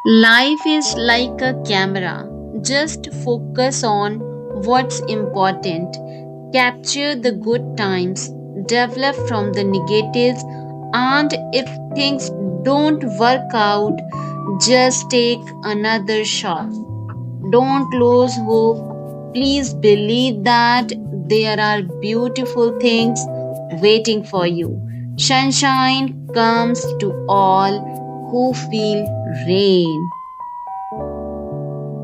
Life is like a camera. Just focus on what's important. Capture the good times, develop from the negatives, and if things don't work out, just take another shot. Don't lose hope. Please believe that there are beautiful things waiting for you. Sunshine comes to all who feel rain.